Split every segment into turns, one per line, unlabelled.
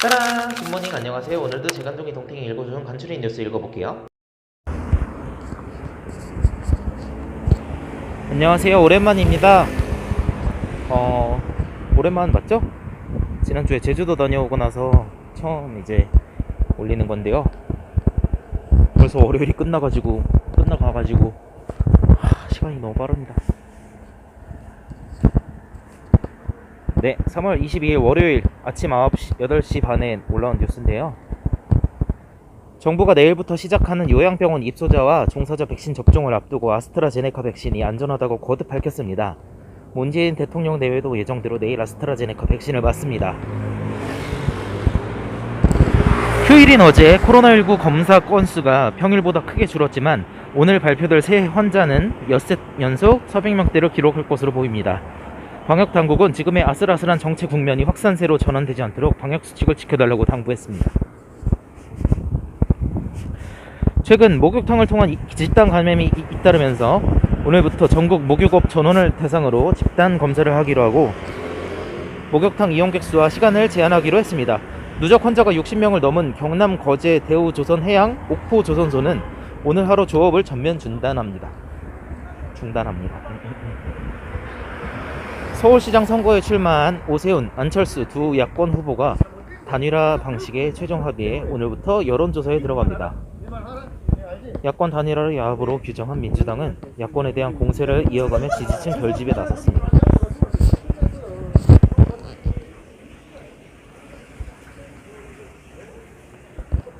따란! 굿모닝 안녕하세요. 오늘도 재간둥이 동탱이 읽어주는 간추린 뉴스 읽어볼게요. 안녕하세요. 오랜만입니다. 오랜만 맞죠? 지난주에 제주도 다녀오고 나서 처음 이제 올리는 건데요. 벌써 월요일이 끝나가가지고 시간이 너무 빠릅니다. 네, 3월 22일 월요일 아침 8시 반에 올라온 뉴스인데요. 정부가 내일부터 시작하는 요양병원 입소자와 종사자 백신 접종을 앞두고 아스트라제네카 백신이 안전하다고 거듭 밝혔습니다. 문재인 대통령 내외도 예정대로 내일 아스트라제네카 백신을 맞습니다. 휴일인 어제 코로나19 검사 건수가 평일보다 크게 줄었지만 오늘 발표될 새 환자는 엿새 연속 400명대를 기록할 것으로 보입니다. 방역당국은 지금의 아슬아슬한 정체 국면이 확산세로 전환되지 않도록 방역수칙을 지켜달라고 당부했습니다. 최근 목욕탕을 통한 집단 감염이 잇따르면서 오늘부터 전국 목욕업 전원을 대상으로 집단 검사를 하기로 하고 목욕탕 이용객 수와 시간을 제한하기로 했습니다. 누적 환자가 60명을 넘은 경남 거제 대우 조선해양 옥포 조선소는 오늘 하루 조업을 전면 중단합니다. 서울시장 선거에 출마한 오세훈, 안철수 두 야권 후보가 단일화 방식의 최종 합의에 오늘부터 여론조사에 들어갑니다. 야권 단일화를 야합으로 규정한 민주당은 야권에 대한 공세를 이어가며 지지층 결집에 나섰습니다.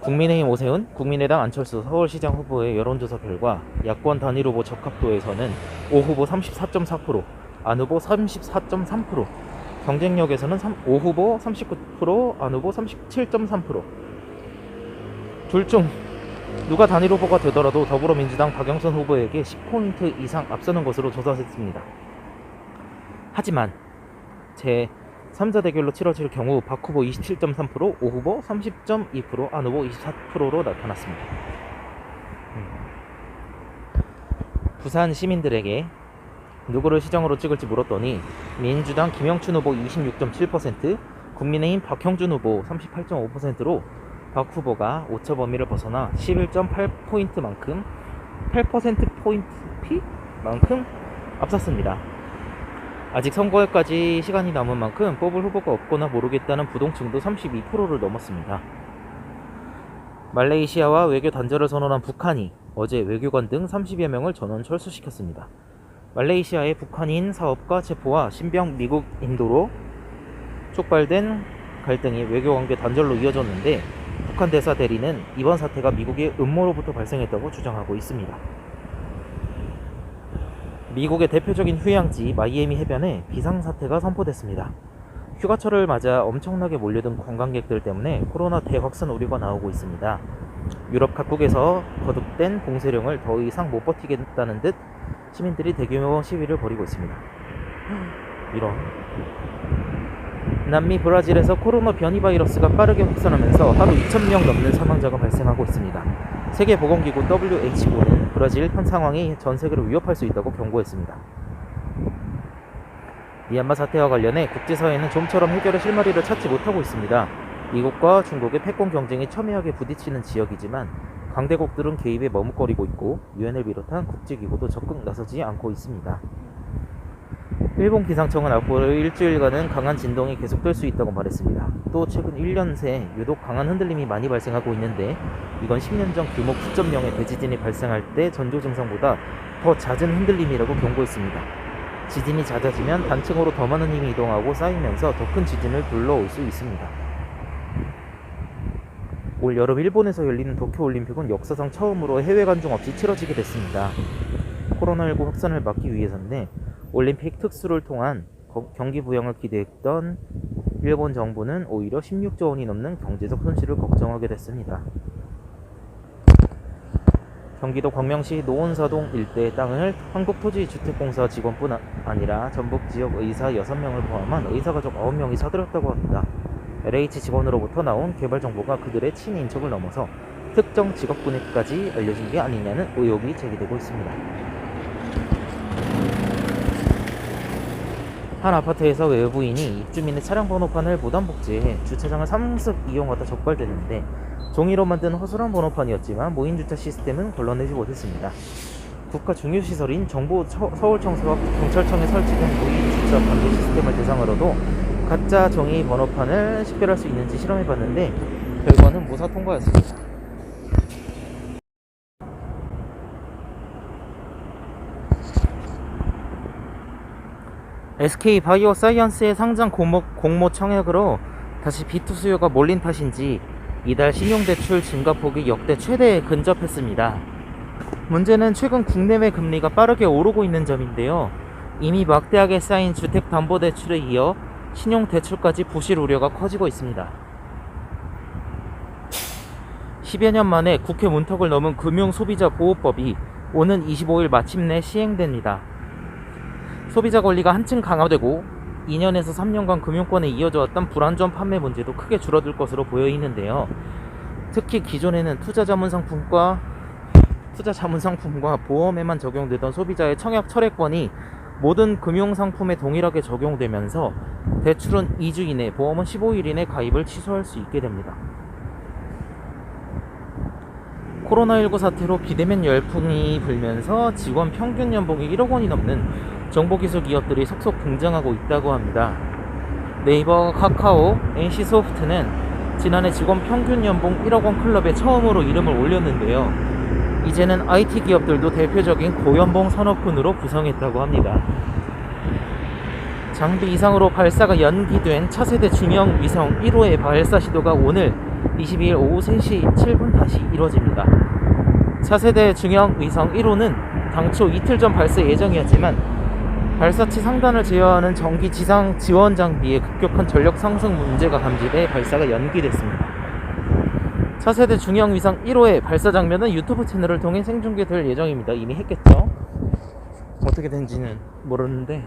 국민의힘 오세훈, 국민의당 안철수 서울시장 후보의 여론조사 결과 야권 단일 후보 적합도에서는 오 후보 34.4%, 안 후보 34.3%, 경쟁력에서는 오 후보 39%, 안 후보 37.3%. 둘 중 누가 단일 후보가 되더라도 더불어민주당 박영선 후보에게 10포인트 이상 앞서는 것으로 조사했습니다. 하지만 제3자 대결로 치러질 경우 박 후보 27.3%, 오 후보 30.2%, 안 후보 24%로 나타났습니다. 부산 시민들에게 누구를 시장으로 찍을지 물었더니 민주당 김영춘 후보 26.7%, 국민의힘 박형준 후보 38.5%로 박 후보가 오차 범위를 벗어나 11.8%포인트만큼 앞섰습니다. 아직 선거에까지 시간이 남은 만큼 뽑을 후보가 없거나 모르겠다는 부동층도 32%를 넘었습니다. 말레이시아와 외교 단절을 선언한 북한이 어제 외교관 등 30여 명을 전원 철수시켰습니다. 말레이시아의 북한인 사업가 체포와 신병 미국 인도로 촉발된 갈등이 외교관계 단절로 이어졌는데 북한 대사 대리는 이번 사태가 미국의 음모로부터 발생했다고 주장하고 있습니다. 미국의 대표적인 휴양지 마이애미 해변에 비상사태가 선포됐습니다. 휴가철을 맞아 엄청나게 몰려든 관광객들 때문에 코로나 대확산 우려가 나오고 있습니다. 유럽 각국에서 거듭된 봉쇄령을 더 이상 못 버티겠다는 듯 시민들이 대규모 시위를 벌이고 있습니다. 이런. 남미 브라질에서 코로나 변이 바이러스가 빠르게 확산하면서 하루 2,000명 넘는 사망자가 발생하고 있습니다. 세계보건기구 WHO는 브라질 현 상황이 전 세계를 위협할 수 있다고 경고했습니다. 미얀마 사태와 관련해 국제사회는 좀처럼 해결의 실마리를 찾지 못하고 있습니다. 미국과 중국의 패권 경쟁이 첨예하게 부딪히는 지역이지만 강대국들은 개입에 머뭇거리고 있고 유엔을 비롯한 국제기구도 적극 나서지 않고 있습니다. 일본 기상청은 앞으로 일주일간은 강한 진동이 계속될 수 있다고 말했습니다. 또 최근 1년 새 유독 강한 흔들림이 많이 발생하고 있는데 이건 10년 전 규모 9.0의 대지진이 발생할 때 전조 증상보다 더 잦은 흔들림이라고 경고했습니다. 지진이 잦아지면 단층으로 더 많은 힘이 이동하고 쌓이면서 더 큰 지진을 불러올 수 있습니다. 올 여름 일본에서 열리는 도쿄올림픽은 역사상 처음으로 해외 관중 없이 치러지게 됐습니다. 코로나19 확산을 막기 위해서인데 올림픽 특수를 통한 경기 부양을 기대했던 일본 정부는 오히려 16조 원이 넘는 경제적 손실을 걱정하게 됐습니다. 경기도 광명시 노원사동 일대의 땅을 한국토지주택공사 직원뿐 아니라 전북 지역 의사 6명을 포함한 의사가족 9명이 사들였다고 합니다. LH 직원으로부터 나온 개발 정보가 그들의 친인척을 넘어서 특정 직업군에까지 알려진 게 아니냐는 의혹이 제기되고 있습니다. 한 아파트에서 외부인이 입주민의 차량 번호판을 무단 복제해 주차장을 상습 이용하다 적발됐는데 종이로 만든 허술한 번호판이었지만 무인 주차 시스템은 걸러내지 못했습니다. 국가 중요시설인 정부 서울청사와 경찰청에 설치된 무인 주차 관리 시스템을 대상으로도 가짜 종이 번호판을 식별할 수 있는지 실험해봤는데 결과는 무사 통과였습니다. SK바이오사이언스의 상장 공모 청약으로 다시 B2 수요가 몰린 탓인지 이달 신용대출 증가폭이 역대 최대에 근접했습니다. 문제는 최근 국내외 금리가 빠르게 오르고 있는 점인데요. 이미 막대하게 쌓인 주택담보대출에 이어 신용대출까지 부실 우려가 커지고 있습니다. 10여 년 만에 국회 문턱을 넘은 금융소비자보호법이 오는 25일 마침내 시행됩니다. 소비자 권리가 한층 강화되고 2년에서 3년간 금융권에 이어져 왔던 불안전 판매 문제도 크게 줄어들 것으로 보여 있는데요. 특히 기존에는 투자 자문 상품과 보험에만 적용되던 소비자의 청약 철회권이 모든 금융상품에 동일하게 적용되면서 대출은 2주 이내, 보험은 15일 이내 가입을 취소할 수 있게 됩니다. 코로나19 사태로 비대면 열풍이 불면서 직원 평균 연봉이 1억 원이 넘는 정보기술 기업들이 속속 등장하고 있다고 합니다. 네이버, 카카오, NC소프트는 지난해 직원 평균 연봉 1억 원 클럽에 처음으로 이름을 올렸는데요. 이제는 IT 기업들도 대표적인 고연봉 산업군으로 구성했다고 합니다. 장비 이상으로 발사가 연기된 차세대 중형 위성 1호의 발사 시도가 오늘 22일 오후 3시 7분 다시 이뤄집니다. 차세대 중형 위성 1호는 당초 이틀 전 발사 예정이었지만 발사치 상단을 제어하는 전기 지상 지원 장비의 급격한 전력 상승 문제가 감지돼 발사가 연기됐습니다. 차세대 중형 위성 1호의 발사 장면은 유튜브 채널을 통해 생중계될 예정입니다. 이미 했겠죠? 어떻게 된지는 모르는데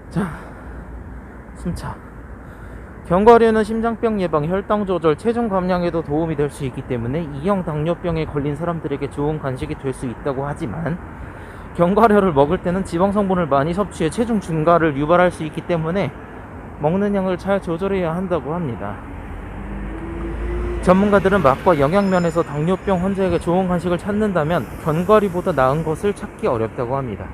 자, 숨차. 견과류는 심장병 예방, 혈당 조절, 체중 감량에도 도움이 될 수 있기 때문에 2형 당뇨병에 걸린 사람들에게 좋은 간식이 될 수 있다고 하지만 견과류를 먹을 때는 지방 성분을 많이 섭취해 체중 증가를 유발할 수 있기 때문에 먹는 양을 잘 조절해야 한다고 합니다. 전문가들은 맛과 영양면에서 당뇨병 환자에게 좋은 간식을 찾는다면 견과류보다 나은 것을 찾기 어렵다고 합니다.